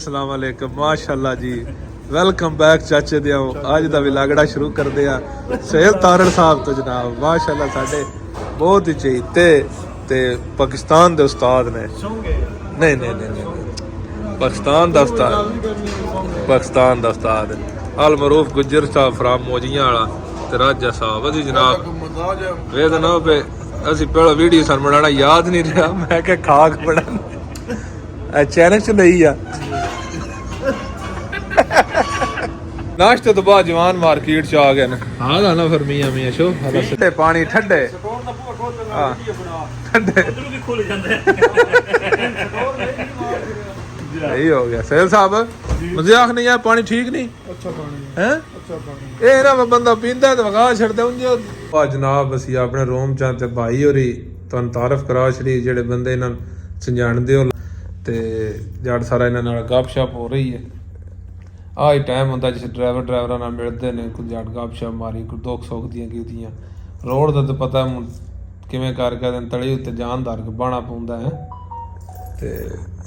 अस्सलाम वालेकुम माशाअल्लाह जी वेलकम बैक चाचे दे अज दा भी लागड़ा शुरू करदे आ सोहेल तारड़ साहब तो जनाब माशाअल्लाह साडे बहुत ही चहीते ते पाकिस्तान दे उस्ताद ने नहीं पाकिस्तान दा उस्ताद अल मरूफ गुज्जर साहब फ्राम मोजियां वाला ते राजा साहब अजी जनाब वे ना पे असी पहला वीडियो सन बनाना याद नहीं रहा मैं क्या खाक बना चैनल च नहीं आ नाश्ते तो बाद जवान मार्केट च आ गए न हाँ ना फिर मियां मियां शो ठंडे पानी ठंडे ठंडे यही हो गया सोहेल साहब मजाक नहीं यार पानी ठीक नहीं अच्छा पानी हैं अच्छा पानी ये ना बंदा पींदा ते वगा छड़दा उंजे आ जनाब ਅਸੀਂ ਆਪਣੇ ਰੂਮ ਚ ਤੇ ਭਾਈ ਹੋਰੀ ਤੁਹਾਨੂੰ ਤਾਰਫ ਕਰਾ ਛੜੀ ਜਿਹੜੇ ਬੰਦੇ ਇਹਨਾਂ ਸੰਜਾਣਦੇ ਹੋ ਤੇ ਜੜ ਸਾਰਾ ਇਹਨਾਂ ਨਾਲ ਗੱਪਸ਼ਪ ਹੋ ਰਹੀ ਹੈ ਆਹ ਹੀ ਟਾਈਮ ਹੁੰਦਾ ਜਿਸ ਡਰਾਈਵਰਾਂ ਨਾਲ ਮਿਲਦੇ ਨੇ ਕੋਈ ਜੜ ਗੱਪਸ਼ਪ ਮਾਰੀ ਕੋਈ ਦੁੱਖ ਸੁੱਖ ਦੀਆਂ ਕੀਤੀਆਂ ਰੋਡ ਦਾ ਤਾਂ ਪਤਾ ਕਿਵੇਂ ਕਰਕੇ ਦਿਨ ਤਲੀ ਉੱਤੇ ਜਾਨਦਾਰ ਕੇ ਬਾਣਾ ਪਾਉਂਦਾ ਹੈ ਤੇ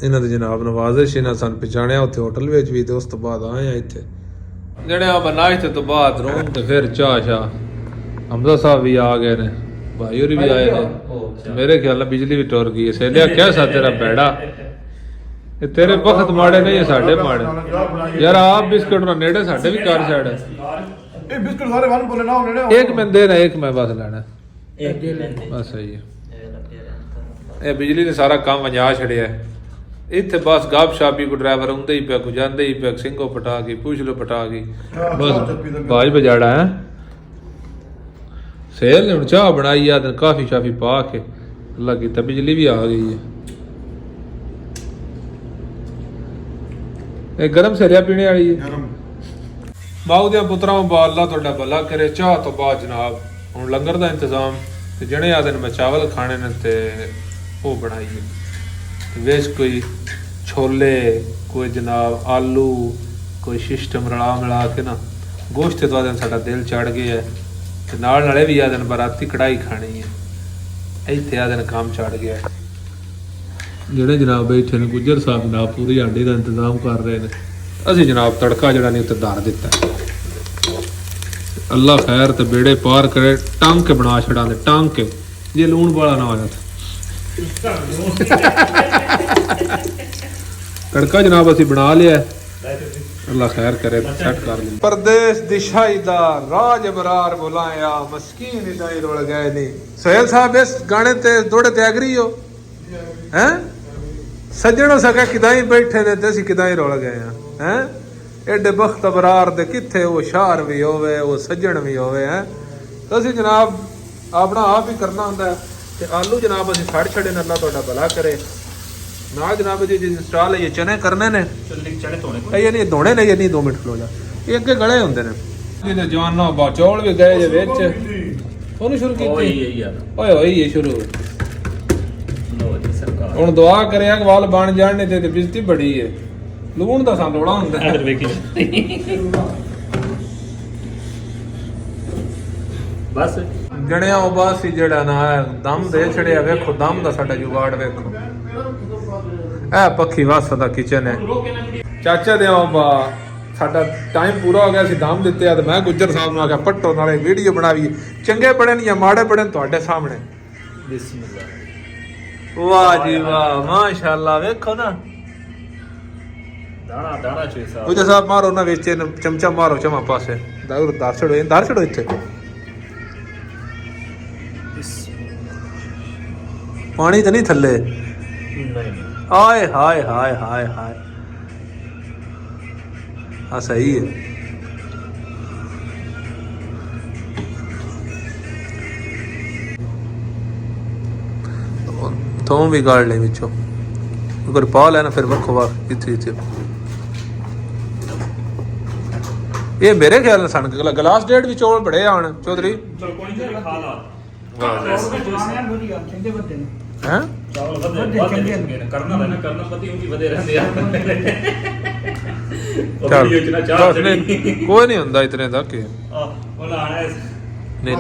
ਇਹਨਾਂ ਦੇ ਜਨਾਬ ਨਵਾਜ਼ਿਸ਼ ਇਹਨਾਂ ਸਾਨੂੰ ਪਛਾਣਿਆ ਉੱਥੇ ਹੋਟਲ ਵਿੱਚ ਵੀ ਤੇ ਉਸ ਤੋਂ ਬਾਅਦ ਆਏ ਆ ਇੱਥੇ ਜਿਹੜੇ ਆ ਨਾਸ਼ਤੇ ਤੋਂ ਬਾਅਦ ਰੂਮ ਤੇ ਫਿਰ ਚਾਹ ਹਮਜ਼ਾ ਸਾਹਿਬ ਵੀ ਆ ਗਏ ਨੇ ਭਾਈ ਹੋਰੀ ਵੀ ਆਏ ਨੇ ਮੇਰੇ ਖਿਆਲ ਨਾਲ ਬਿਜਲੀ ਵੀ ਟੁਰ ਗਈ ਸੇਲਿਆ ਕਿਆ ਸਾ ਤੇਰਾ ਬੈੜਾ ਇਹ ਤੇਰੇ ਵਕਤ ਮਾੜੇ ਨਹੀਂ ਸਾਡੇ ਮਾੜੇ ਯਾਰ ਆਪ ਬਿਸਕੁਟ ਨਾ ਨੇੜੇ ਸਾਡੇ ਵੀ ਕਰ ਛੱਡ ਇਹ ਬਿਸਕੁਟ ਸਾਰੇ ਵਾਲ ਬੋਲੇ ਨਾ ਨੇੜੇ ਇੱਕ ਮੈਂ ਦੇ ਨਾ ਇੱਕ ਮੈਂ ਬਸ ਲੈਣਾ एक दे लेंगे ਬਸ ਸਹੀ ਹੈ ਇਹ ਬਿਜਲੀ ਨੇ ਸਾਰਾ ਕੰਮ ਵੰਜਾ ਛੜਿਆ ਇੱਥੇ ਬਸ ਗੱਪ ਸ਼ਾਪੀ ਕੋ ਡਰਾਈਵਰ ਹੁੰਦੇ ਹੀ ਪਿਆ ਕੋ ਜਾਂਦੇ ਹੀ ਪਿਆ ਸਿੰਘੋ ਪਟਾ ਗਈ ਪੁੱਛ ਲੋ ਪਟਾ ਗਈ ਬਸ ਬਾਜ ਬਜਾੜਾ ਹੈ ਸੇਲ ਨੇ ਹੁਣ ਚਾਹ ਬਣਾਈ ਆ ਤੇ ਕਾਫੀ ਸ਼ਾਫੀ ਪਾ ਕੇ ਅੱਲਾ ਕੀਤਾ ਬਿਜਲੀ ਵੀ ਆ ਗਈ ਹੈ ਇਹ ਗਰਮ ਸਰਿਆ ਪੀਣੇ ਵਾਲੀ ਹੈ ਬਾਉ ਦੇ ਪੁੱਤਰਾਂ ਨੂੰ ਅੱਲਾ ਤੁਹਾਡਾ ਭਲਾ ਕਰੇ ਚਾਹ ਤੋਂ ਬਾਅਦ ਜਨਾਬ ਹੁਣ ਲੰਗਰ ਦਾ ਇੰਤਜ਼ਾਮ ਤੇ ਜਣੇ ਆ ਦਿਨ ਮੈਂ ਚਾਵਲ ਖਾਣੇ ਨੇ ਤੇ ਉਹ ਬਣਾਈਏ ਵੇਚ ਕੋਈ ਛੋਲੇ ਕੋਈ ਜਨਾਬ ਆਲੂ ਕੋਈ ਸਿਸਟਮ ਰਲਾ ਮਿਲਾ ਕੇ ਨਾ ਗੋਸ਼ਤ ਤੋਂ ਦਿਨ ਸਾਡਾ ਦਿਲ ਚੜ ਗਿਆ ਤੇ ਨਾਲ ਨਾਲੇ ਵੀ ਆ ਦਿਨ ਬਰਾਤੀ ਕੜਾਈ ਖਾਣੀ ਹੈ ਇੱਥੇ ਆ ਦਿਨ ਕੰਮ ਚੜ ਗਿਆ ਜਿਹੜੇ ਜਨਾਬ ਬੈਠੇ ਨੇ ਗੁੱਜਰ ਸਾਹਿਬ ਨਾਲ ਪੂਰੀ ਆਂਡੇ ਦਾ ਇੰਤਜ਼ਾਮ ਕਰ ਰਹੇ ਨੇ ਅਸੀਂ ਜਨਾਬ ਤੜਕਾ ਜਿਹੜਾ ਨਹੀਂ ਉੱਤੇ ਧਰ ਦਿੱਤਾ ਅੱਲਾ ਖੈਰ ਤੇ ਬੇੜੇ ਪਾਰ ਕਰੇ ਟੰਗ ਕੇ ਬਣਾ ਛੜਾਂਦੇ ਟੰਗ ਕੇ ਜੇ ਲੂਣ ਵਾਲਾ ਨਾ ਹੋਇਆ ਤੜਕਾ ਜਨਾਬ ਅਸੀਂ ਬਣਾ ਲਿਆ ਅੱਲਾ ਖੈਰ ਕਰੇ ਸੈੱਟ ਕਰ ਲਈ ਪਰਦੇਸ ਦਿਸ਼ਾਈ ਦਾ ਰਾਜ ਬਰਾਰ ਬੁਲਾਇਆ ਮਸਕੀਨ ਇਦਾਂ ਹੀ ਰੁਲ ਗਏ ਨਹੀਂ ਸੋਹੇਲ ਸਾਹਿਬ ਇਸ ਗਾਣੇ ਤੇ ਥੋੜੇ ਤੇ ਐਗਰੀ ਹੋ हैं सज्जनों सके किदा ही बैठे ने ते असीं किदा ही रुल गए हैं एडे बख्त अबरार दे किथे वो शार भी होवे वो सज्जन भी होवे हैं तो असीं जनाब अपना आप ही करना हुंदा है ते आलू जनाब असीं छड़ छड़े ने अल्लाह तुहाडा भला करे ना जनाब जी इंस्टॉल ये चने करने ने चने धोने ये नहीं धोने ने ये नहीं 2 मिनट खलो जा ये अगे गले हुंदे ने ये जवाना चौल भी गए जे विच ओनू शुरू कीती ओए होई ये शुरू ਹੁਣ ਦੁਆ ਕਰਿਆ ਕਿ ਵਾਲ ਬਣ ਜਾਣ ਨੇ ਤੇ ਬਿਜਤੀ ਬੜੀ ਹੈ ਲੂਣ ਦਾ ਸਾਨੂੰ ਲੋੜਾ ਹੁੰਦਾ ਹੈ बस ਜਣਿਆ ਉਹ ਬਾਸ ਹੀ ਜਿਹੜਾ ਨਾ ਦਮ ਦੇ ਛੜਿਆ ਵੇਖੋ ਦਮ ਦਾ ਸਾਡਾ ਜੁਗਾੜ ਵੇਖੋ ਇਹ ਪੱਖੀ ਵਾਸਾ ਦਾ ਕਿਚਨ ਹੈ ਚਾਚਾ ਦੇ ਬਾ ਸਾਡਾ ਟਾਈਮ ਪੂਰਾ ਹੋ ਗਿਆ ਸੀ ਦਮ ਦਿੱਤੇ ਆ ਤੇ ਮੈਂ ਗੁੱਜਰ ਸਾਹਿਬ ਨੂੰ ਆ ਕੇ ਪੱਟੋ ਨਾਲੇ ਵੀਡੀਓ ਬਣਾਵੀ ਚੰਗੇ ਪੜਨ ਜਾਂ ਮਾੜੇ ਪੜਨ ਤੁਹਾਡੇ ਸਾਹਮਣੇ बिस्मिल्लाह वाह जी वाह माशाल्लाह देखो ना दाना दाना चेसा गुजर साहब मारो ना वेचे चमचा मारो चमा पासे दार छड़ो इथे पानी तो नहीं थल्ले हाय हाय हाय हाय हाय हाँ सही है थोम भी गाड़ ले विचों अगर पा लेना फिर वक्खो वक्त इथे ये मेरे ख्याल सन गिलास डेढ़ भी चौल बड़े आन चौधरी कोई नहीं हुंदा इतने तक नहीं